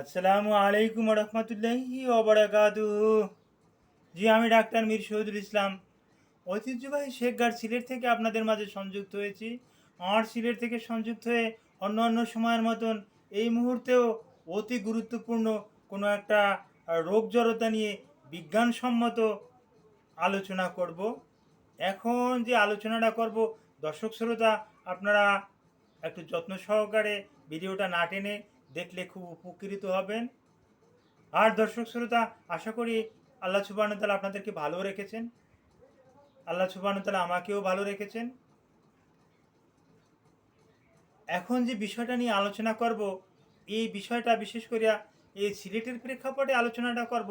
আসসালামু আলাইকুম রহমতুল্লাহি ওবারাকাতুহু। জি, আমি ডাক্তার মীর শহীদুল ইসলাম, ঐতিহ্যবাহী শেখগাঁর সিলেট থেকে আপনাদের মাঝে সংযুক্ত হয়েছি। আমার সিলেট থেকে সংযুক্ত হয়ে অন্য অন্য সময়ের মতন এই মুহূর্তেও অতি গুরুত্বপূর্ণ কোনো একটা রোগ জড়তা নিয়ে বিজ্ঞানসম্মত আলোচনা করব। এখন যে আলোচনাটা করব, দর্শক শ্রোতা আপনারা একটু যত্ন সহকারে ভিডিওটা না টেনে দেখলে খুব উপকৃত হবেন। আর দর্শক শ্রোতা, আশা করি আল্লাহ সুবহানাহু ওয়া তাআলা আপনাদেরকে ভালো রেখেছেন, আল্লাহ সুবহানাহু ওয়া তাআলা আমাকেও ভালো রেখেছেন। এখন যে বিষয়টা নিয়ে আলোচনা করব, এই বিষয়টা বিশেষ করে এই সিলেটের প্রেক্ষাপটে আলোচনাটা করব।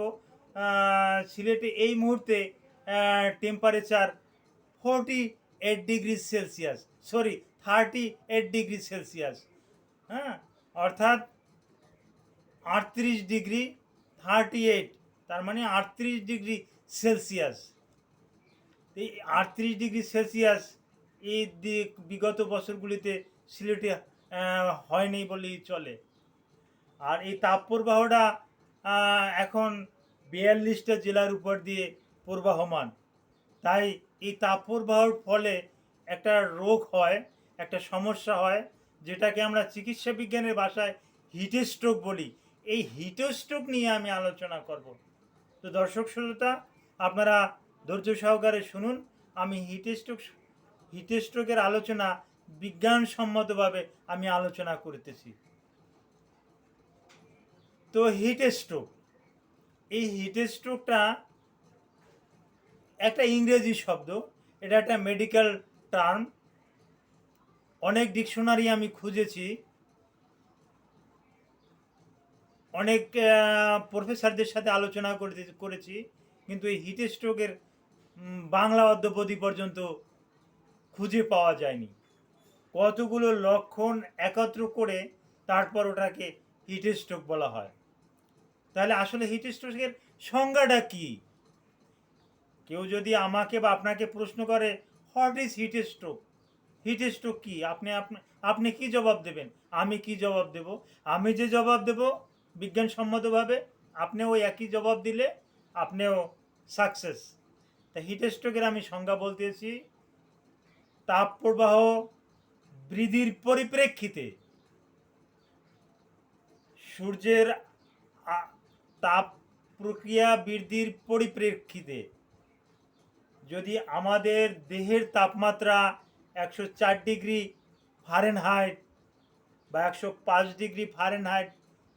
সিলেটে এই মুহূর্তে temperature 48 degree Celsius, sorry 38 degree Celsius. হ্যাঁ, অর্থাৎ 38 ডিগ্রি, 38, তার মানে 38 ডিগ্রি সেলসিয়াস। এই 38 ডিগ্রি সেলসিয়াস এই বিগত বছরগুলিতে সিলেটে হয়নি বলেই চলে। আর এই তাপপ্রবাহটা এখন 42টা জেলার উপর দিয়ে প্রবাহমান। তাই এই তাপপ্রবাহর ফলে একটা রোগ হয়, একটা সমস্যা হয়, যেটাকে আমরা চিকিৎসা বিজ্ঞানের ভাষায় হিটস্ট্রোক বলি। এই হিটস্ট্রোক নিয়ে আমি আলোচনা করব। তো দর্শক শ্রোতা, আপনারা ধৈর্য সহকারে শুনুন। আমি হিটস্ট্রোকের আলোচনা বিজ্ঞানসম্মতভাবে আমি আলোচনা করতেছি। তো হিটস্ট্রোক, এই হিটস্ট্রোকটা একটা ইংরেজি শব্দ, এটা একটা মেডিকেল টার্ম। অনেক ডিকশনারি আমি খুঁজেছি, অনেক প্রফেসরদের সাথে আলোচনা করেছি, কিন্তু এই হিটস্ট্রোকের বাংলা অদ্যপতি পর্যন্ত খুঁজে পাওয়া যায়নি। কতগুলো লক্ষণ একত্র করে তারপর ওটাকে হিটস্ট্রোক বলা হয়। তাহলে আসলে হিটস্ট্রোকের সংজ্ঞাটা কি? কেউ যদি আমাকে বা আপনাকে প্রশ্ন করে, হোয়াট ইজ হিটস্ট্রোক, হিটস্ট্রোক কি, আপনি আপনি কি জবাব দেবেন? আমি কি জবাব দেব? আমি যে জবাব দেব বিজ্ঞানসম্মতভাবে, আপনিও ওই একই জবাব দিলে আপনিও সাকসেস। তা হিটস্ট্রোকের আমি সংজ্ঞা বলতেছি, তাপ প্রবাহ বৃদ্ধির পরিপ্রেক্ষিতে, সূর্যের তাপ প্রক্রিয়া বৃদ্ধির পরিপ্রেক্ষিতে যদি আমাদের দেহের তাপমাত্রা 104 ডিগ্রি ফারেনহাইট বা 105 ডিগ্রি ফারেনহাইট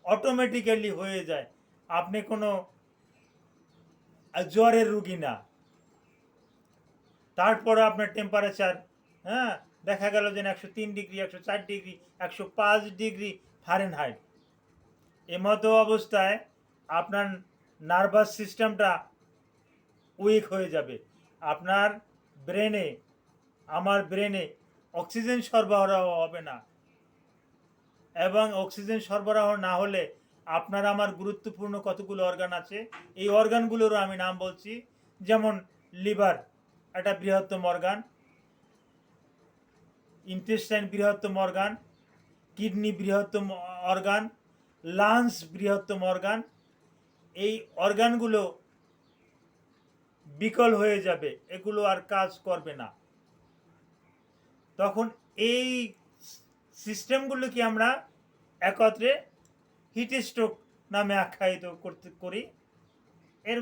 অটোমেটিক্যালি হয়ে যায়, আপনি কোনো জ্বরের রুগী না। তারপরে আপনার টেম্পারেচার, হ্যাঁ, দেখা গেল যে 103 ডিগ্রি, 104 ডিগ্রি, 105 ডিগ্রি ফারেনহাইট, এমতো অবস্থায় আপনার নার্ভাস সিস্টেমটা উইক হয়ে যাবে। আপনার ব্রেনে, আমার ব্রেনে অক্সিজেন সরবরাহ হবে না, এবং অক্সিজেন সরবরাহ না হলে আপনার আমার গুরুত্বপূর্ণ কতগুলো অর্গান আছে, এই অর্গানগুলোরও আমি নাম বলছি। যেমন লিভার একটা বৃহত্তম অর্গান, ইন্টেস্টাইন বৃহত্তম অর্গান, কিডনি বৃহত্তম অর্গান, লাংস বৃহত্তম অর্গান। এই অর্গানগুলো বিকল হয়ে যাবে, এগুলো আর কাজ করবে না। তখন এই সিস্টেমগুলোকে আমরা একত্রে হিটস্ট্রোক নামে আখ্যায়িত করি। এর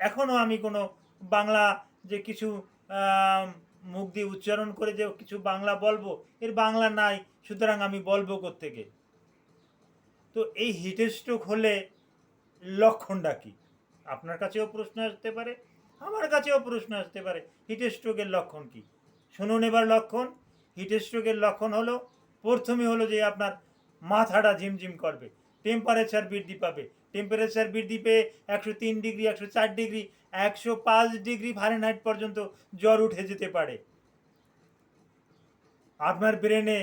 এখনও আমি কোনো বাংলা যে কিছু মুখ দিয়ে উচ্চারণ করে যে কিছু বাংলা বলবো, এর বাংলা নাই, সুতরাং আমি বলবো কোত্থেকে? তো এই হিটস্ট্রোক হলে লক্ষণটা কি? আপনার কাছেও প্রশ্ন আসতে পারে, আমার কাছেও প্রশ্ন আসতে পারে, হিটস্ট্রোকের লক্ষণ কি? শুনুন এবার লক্ষণ। হিটস্ট্রোকের লক্ষণ হলো, প্রথমে হলো যে আপনার মাথাটা ঝিমঝিম করবে, টেম্পারেচার বৃদ্ধি পাবে, টেম্পারেচার বৃদ্ধি পেয়ে 103 ডিগ্রি, 104 ডিগ্রি, 105 ডিগ্রি ফারেনহাইট পর্যন্ত জ্বর উঠে যেতে পারে। আপনার ব্রেনে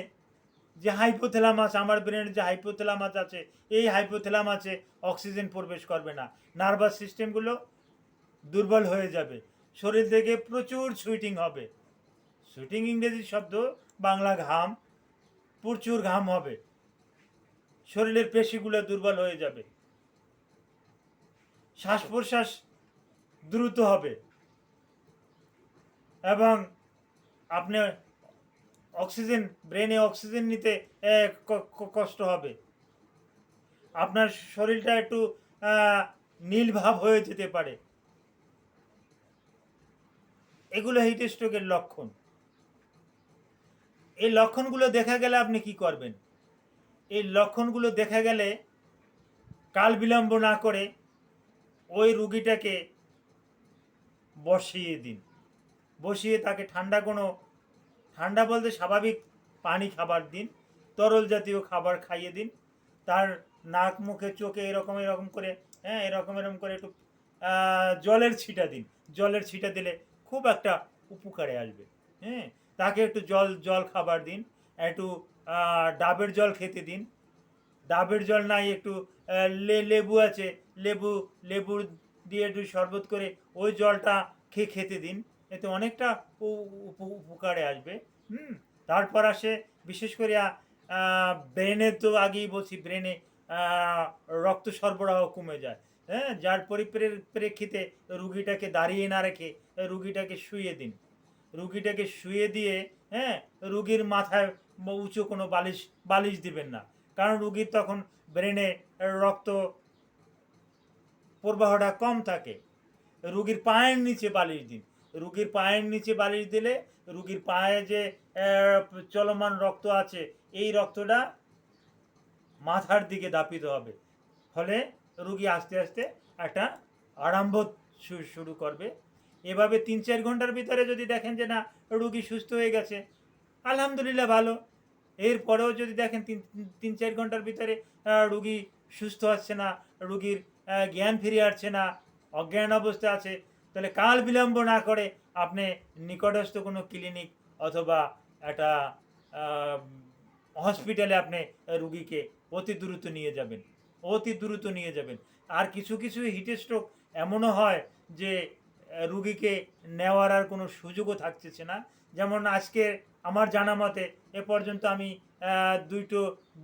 যে হাইপোথ্যালামাস, আমার ব্রেনের যে হাইপোথ্যালামাস আছে, এই হাইপোথ্যালামাসে অক্সিজেন প্রবেশ করবে না, নার্ভাস সিস্টেমগুলো দুর্বল হয়ে যাবে, শরীর থেকে প্রচুর সুইটিং হবে। সুইটিং ইংরেজি শব্দ, বাংলা ঘাম, প্রচুর ঘাম হবে, শরীরের পেশিগুলো দুর্বল হয়ে যাবে, শ্বাস প্রশ্বাস দ্রুত হবে এবং আপনি অক্সিজেন, ব্রেনে অক্সিজেন নিতে কষ্ট হবে, আপনার শরীরটা একটু নীল ভাব হয়ে যেতে পারে। এগুলো হিট স্ট্রোকের লক্ষণ। এই লক্ষণগুলো দেখা গেলে আপনি কি করবেন? এই লক্ষণগুলো দেখা গেলে কাল বিলম্ব না করে ওই রুগীটাকে বসিয়ে দিন। বসিয়ে তাকে ঠান্ডা বলতে স্বাভাবিক পানি খাবার দিন, তরল জাতীয় খাবার খাইয়ে দিন। তার নাক মুখে চোখে এরকম করে, হ্যাঁ, এরকম করে একটু জলের ছিটা দিন। জলের ছিটা দিলে খুব একটা উপকারে আসবে। হ্যাঁ, তাকে একটু জল খাবার দিন, একটু ডাবের জল খেতে দিন। ডাবের জল নাই, একটু লেবু আছে, লেবু দিয়ে একটু শরবত করে ওই জলটা খেতে দিন। এতে অনেকটা উপকারে আসবে। তারপর আসে বিশেষ করে ব্রেনে, তো আগেই বলছি, ব্রেনে রক্ত সরবরাহ কমে যায়। হ্যাঁ, যার পরিপ্রেক্ষিতে রুগীটাকে দাঁড়িয়ে না রেখে রুগীটাকে শুইয়ে দিন। রুগীটাকে শুয়ে দিয়ে, হ্যাঁ, রুগীর মাথায় উঁচু কোনো বালিশ দিবেন না, কারণ রুগীর তখন ব্রেনে রক্ত প্রবাহটা কম থাকে। রুগীর পায়ের নিচে বালিশ দিন। রুগীর পায়ের নিচে বালিশ দিলে রুগীর পায়ে যে চলমান রক্ত আছে, এই রক্তটা মাথার দিকে দাপিত হবে, ফলে রুগী আস্তে আস্তে একটা আরম্ভ শুরু করবে। এভাবে 3-4 ঘন্টার ভিতরে যদি দেখেন যে না, রুগী সুস্থ হয়ে গেছে, আলহামদুলিল্লাহ, ভালো। এরপরেও যদি দেখেন 3-4 ঘন্টার ভিতরে রুগী সুস্থ হচ্ছে না, রুগীর জ্ঞান ফিরে আসছে না, অজ্ঞান অবস্থা আছে, তাহলে কাল বিলম্ব না করে আপনি নিকটস্থ কোনো ক্লিনিক অথবা একটা হসপিটালে আপনি রুগীকে অতি দ্রুত নিয়ে যাবেন, অতি দ্রুত নিয়ে যাবেন। আর কিছু কিছু হিট স্ট্রোক এমনও হয় যে রুগীকে নেওয়ার আর কোনো সুযোগও থাকতেছে না। যেমন আজকে আমার জানা মতে এ পর্যন্ত আমি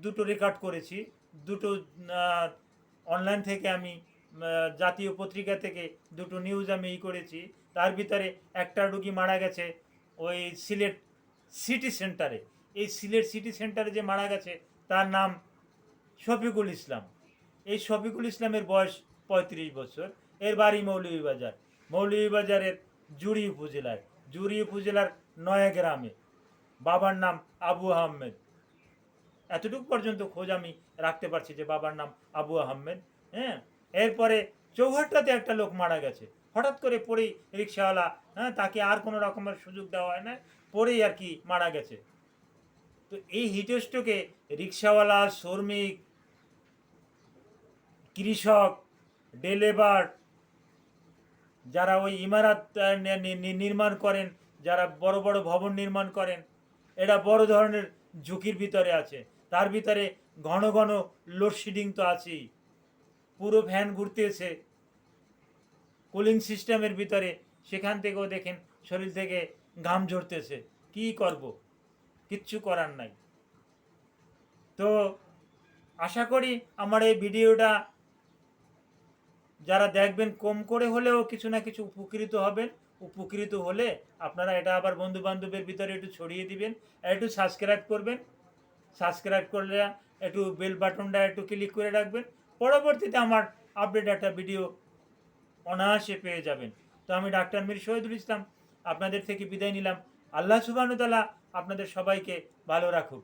দুটো রেকর্ড করেছি, দুটো অনলাইন থেকে আমি জাতীয় পত্রিকা থেকে দুটো নিউজ আমি করেছি। তার ভিতরে একটা রুগী মারা গেছে ওই সিলেট সিটি সেন্টারে। এই সিলেট সিটি সেন্টারে যে মারা গেছে তার নাম শফিকুল ইসলাম। এই শফিকুল ইসলামের বয়স 35 বছর। এর বাড়ি মৌলভীবাজার। মৌলভীবাজারের জুড়ি উপজেলার নয়া গ্রামে। বাবার নাম আবু আহমেদ। এতটুকু পর্যন্ত খোঁজ আমি রাখতে পারছি যে বাবার নাম আবু আহমেদ। হ্যাঁ, এরপরে চৌহাট্টাতে একটা লোক মারা গেছে হঠাৎ করে পড়েই, রিক্সাওয়ালা, হ্যাঁ, তাকে আর কোনো রকমের সুযোগ দেওয়া হয় না, পড়েই আর কি মারা গেছে। তো এই হিট স্ট্রোকে রিক্সাওয়ালা, শ্রমিক, কৃষক, ডেলেবার, যারা ওই ইমারত নির্মাণ করেন, যারা বড় বড় ভবন নির্মাণ করেন, এরা বড় ধরনের ঝুঁকির ভিতরে আছে। তার ভিতরে ঘন ঘন লোডশেডিং তো আছেই, পুরো ফ্যান ঘুরতেছে কুলিং সিস্টেমের ভিতরে, সেখান থেকেও দেখেন শরীর থেকে ঘাম ঝরতেছে। কি করব, কিচ্ছু করার নাই। তো আশা করি আমার এই ভিডিওটা যারা দেখবেন কম করে হলেও কিছু না কিছু উপকৃত হবেন। উপকৃত হলে আপনারা এটা আবার বন্ধু বান্ধবের ভিতরে একটু ছড়িয়ে দিবেন, একটু সাবস্ক্রাইব করবেন। সাবস্ক্রাইব করলে একটু বেল বাটনটা একটু ক্লিক করে রাখবেন, পরবর্তীতে আমার আপডেট একটা ভিডিও অনায়াসে পেয়ে যাবেন। তো আমি ডাক্তার মীর শহীদুল ইসলাম আপনাদের থেকে বিদায় নিলাম। আল্লাহ সুবহানাহু ওয়া তাআলা আপনাদের সবাইকে ভালো রাখুক।